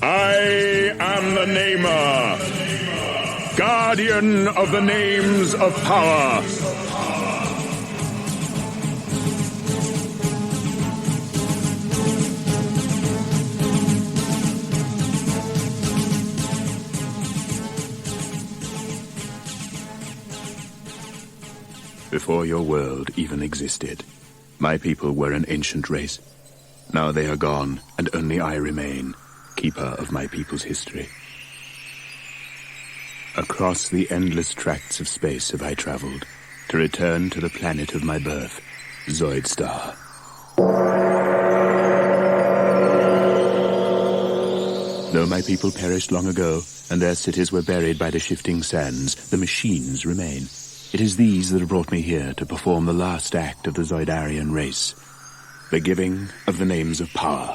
I am the Namer, guardian of the names of power. Before your world even existed, my people were an ancient race. Now they are gone, and only I remain, keeper of my people's history. Across the endless tracts of space have I traveled, to return to the planet of my birth, Zoidstar. Though my people perished long ago, and their cities were buried by the shifting sands, the machines remain. It is these that have brought me here to perform the last act of the Zoidarian race, the giving of the names of power.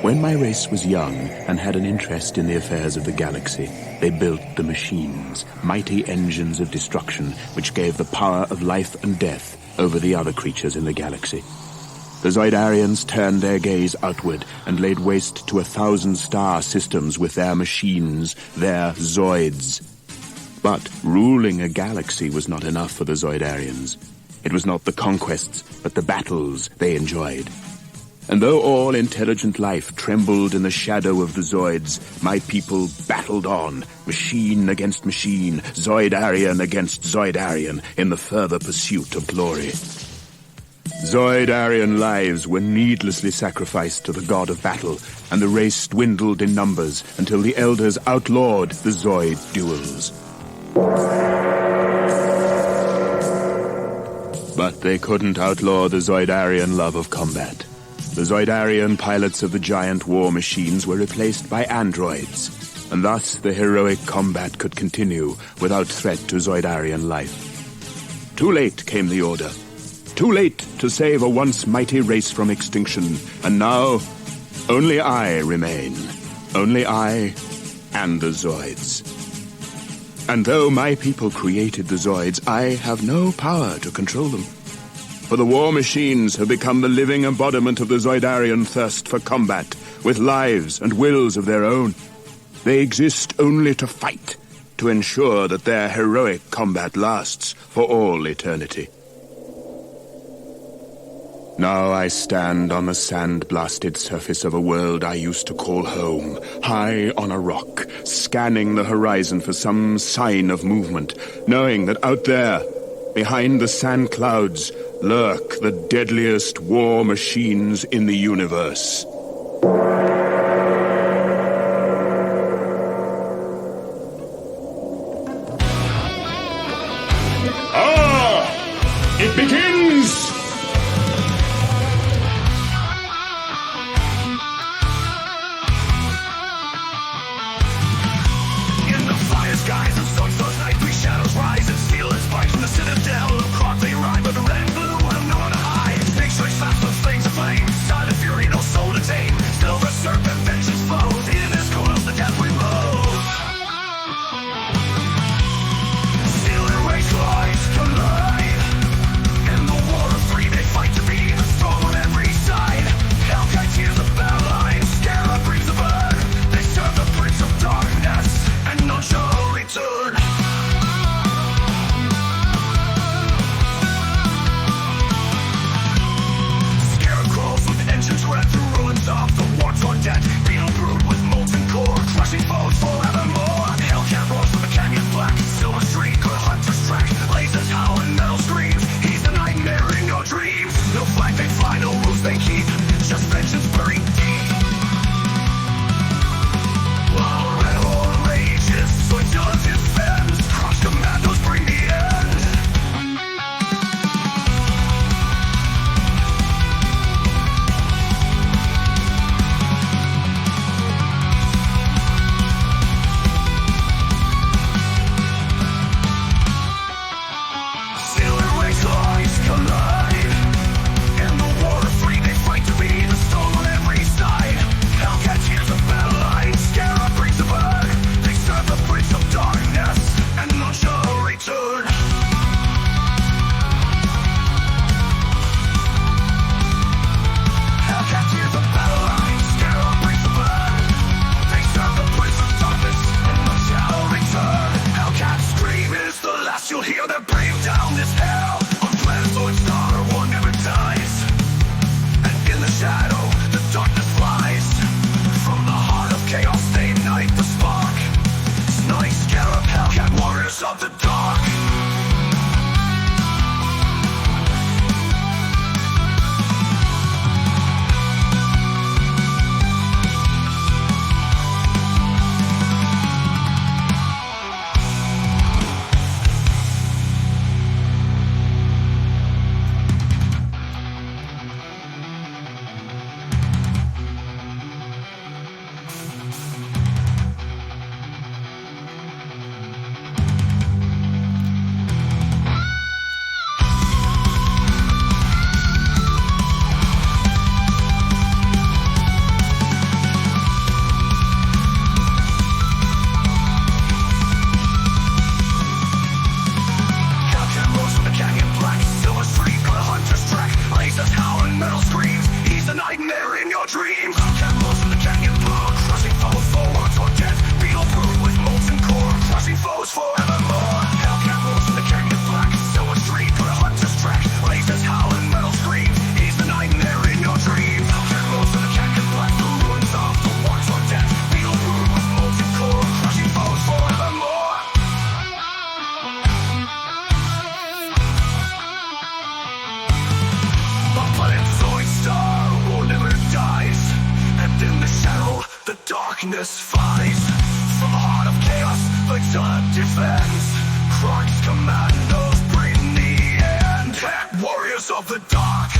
When my race was young and had an interest in the affairs of the galaxy, they built the machines, mighty engines of destruction which gave the power of life and death over the other creatures in the galaxy. The Zoidarians turned their gaze outward and laid waste to 1,000 star systems with their machines, their Zoids. But ruling a galaxy was not enough for the Zoidarians. It was not the conquests, but the battles they enjoyed. And though all intelligent life trembled in the shadow of the Zoids, my people battled on, machine against machine, Zoidarian against Zoidarian, in the further pursuit of glory. Zoidarian lives were needlessly sacrificed to the god of battle, and the race dwindled in numbers until the elders outlawed the Zoid duels. But they couldn't outlaw the Zoidarian love of combat. The Zoidarian pilots of the giant war machines were replaced by androids, and thus the heroic combat could continue without threat to Zoidarian life. Too late came the order. Too late to save a once mighty race from extinction, and now only I remain. Only I and the Zoids. And though my people created the Zoids, I have no power to control them. For the war machines have become the living embodiment of the Zoidarian thirst for combat, with lives and wills of their own. They exist only to fight, to ensure that their heroic combat lasts for all eternity. Now I stand on the sand-blasted surface of a world I used to call home, high on a rock, scanning the horizon for some sign of movement, knowing that out there, behind the sand clouds, lurk the deadliest war machines in the universe. It begins! In the fire skies of Zoidstar's night, three shadows rise and steel and spikes from the citadel of clock they rhyme, but the red and blue have nowhere to hide. Make sure it's fast with flames of flame, silent fury, no soul to take. scream. Hellcat blows from the canyon floor, crushing foes forward toward death. Beetle brood with molten core, crushing foes forevermore. Hellcat blows from the canyon black, silver street for a hunter's track. Lasers howl and metal screams, he's the nightmare in your dreams. Hellcat blows from the canyon black, the ruins of the war toward death. Beetle brood with molten core, crushing foes forevermore. But in Zoidstar, war never dies, and in the shadow, the darkness flies. From the heart of chaos, the dark defends. Christ's commandos bring the end. Warriors of the dark.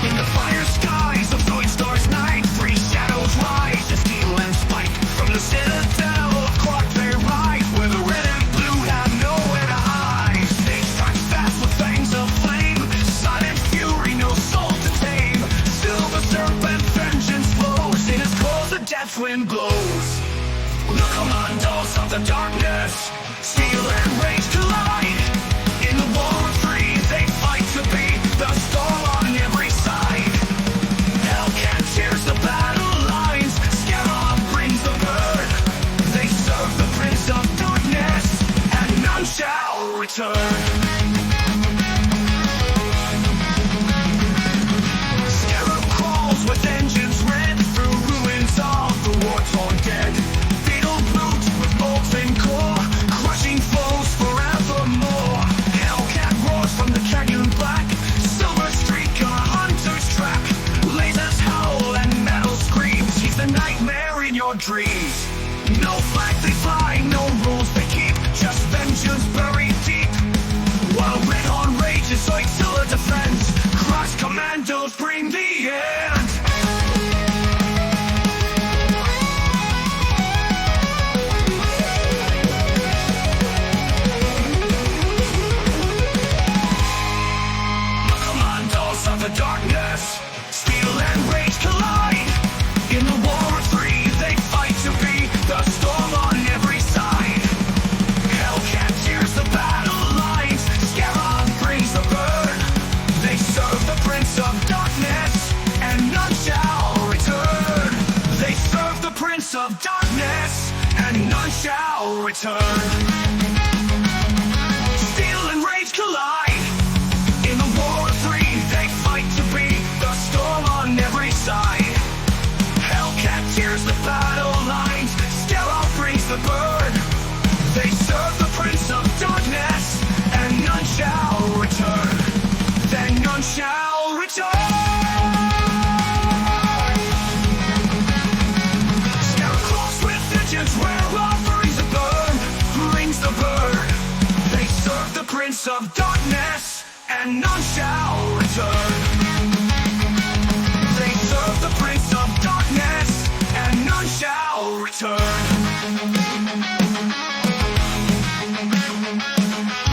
In the fire skies of Zoidstar's night, three shadows rise as steel and spike. From the citadel of clock they ride, where the red and blue have nowhere to hide. They strike fast with fangs of flame, silent fury, no soul to tame. Silver serpent vengeance flows, in his cold the death wind blows. The commandos of the darkness, steel and rage collide. In the war of three, they fight to be the storm on every side. Hellcat tears the battle lines, Scarab brings the bird. They serve the Prince of Darkness, and none shall return. Scarab crawls with engines red through ruins of the war-torn dead. Beetle brute with molten core, crushing foes forevermore. Hellcat roars from the canyon black, silver streak on a hunter's track. Lasers howl and metal screams, he's the nightmare in your dreams. No flag they fly, no rules they keep, just vengeance buried deep. While red on rages, Zoids defends. Cross commandos bring the end. The commandos of the darkness, steel and rage collide. In the war of three, they fight to be the storm on every side. Hellcat tears the battle lines, Scarab brings the burn. They serve the Prince of Darkness, and none shall return. They serve the Prince of Darkness, and none shall return. Steel and rage collide. In the war of three, they fight to be the storm on every side. Hellcat tears the battle lines, Scarab brings the burn. They serve the Prince of Darkness, and none shall return. Then none shall return. Scarab crawls with vengeance where love brings the burn, brings the burn. They serve the Prince of Darkness, and none shall return. They serve the Prince of Darkness, and none shall return.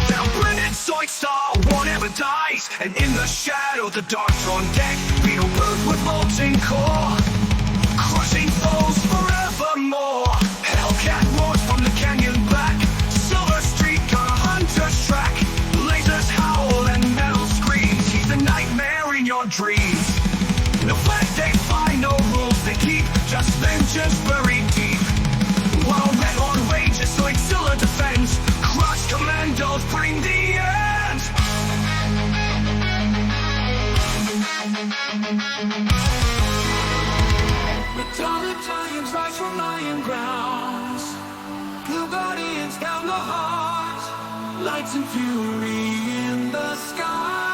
Now blended Zoidstar, war never dies, and in the shadow the dark's on deck. Beetle bird with molten core, crushing foes forevermore. Hellcat roars from the canyon black, silver streak on a hunter's track. Lasers howl and metal screams, he's the nightmare in your dreams. No flag they fly, no rules they keep, just vengeance buried deep. While red on rages, Zoids defends. Cross commandos bring the end. Metallic giants rise from lying grounds. Blue guardians down the heart, lights and fury in the sky.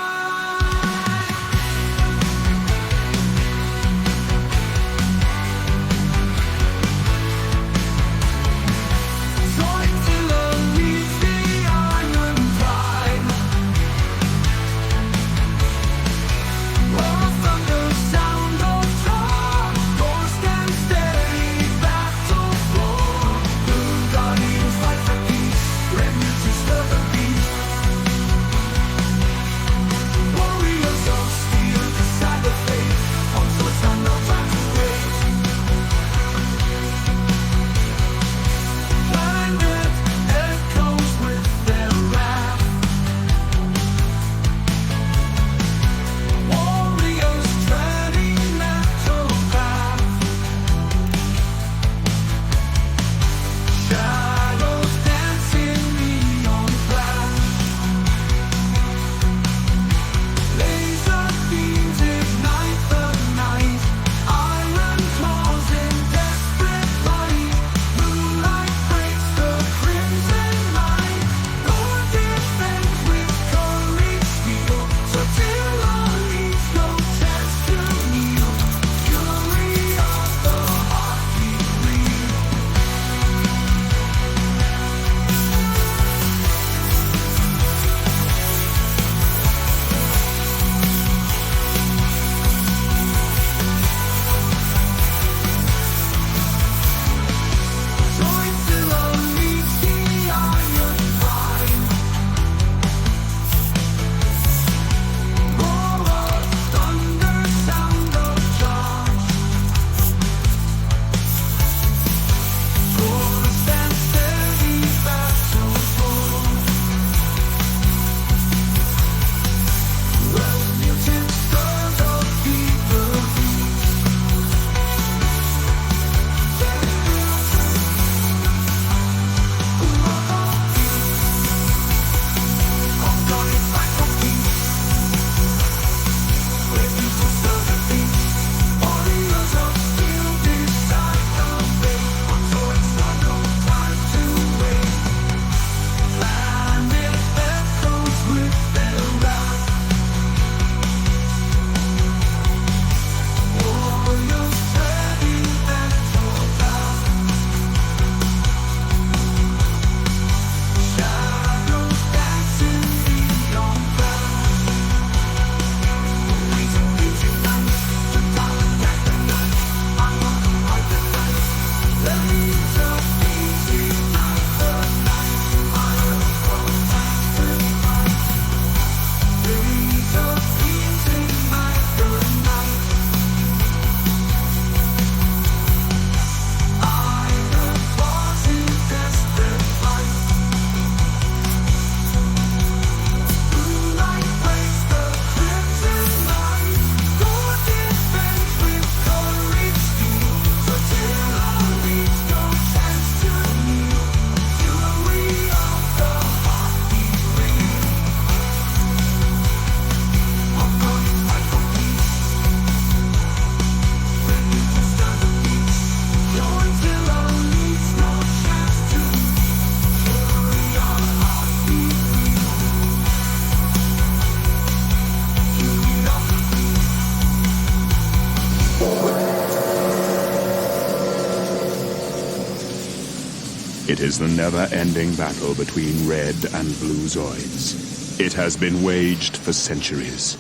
It is the never-ending battle between red and blue Zoids. It has been waged for centuries.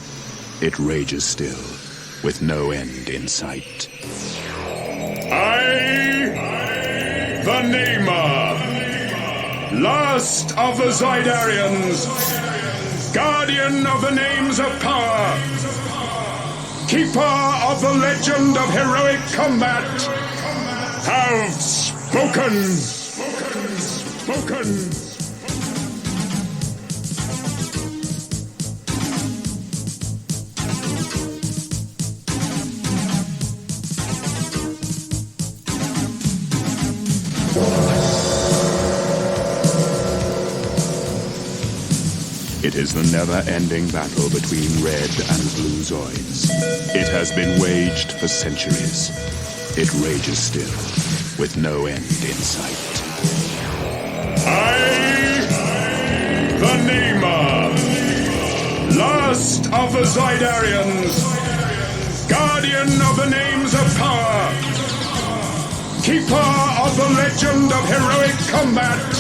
It rages still, with no end in sight. I, the Namer, last of the Zoidarians, guardian of the names of power, keeper of the legend of heroic combat, have spoken. It is the never-ending battle between red and blue Zoids. It has been waged for centuries. It rages still, with no end in sight. I, the Namer, last of the Zoidarians, guardian of the names of power, keeper of the legend of heroic combat,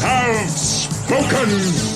have spoken.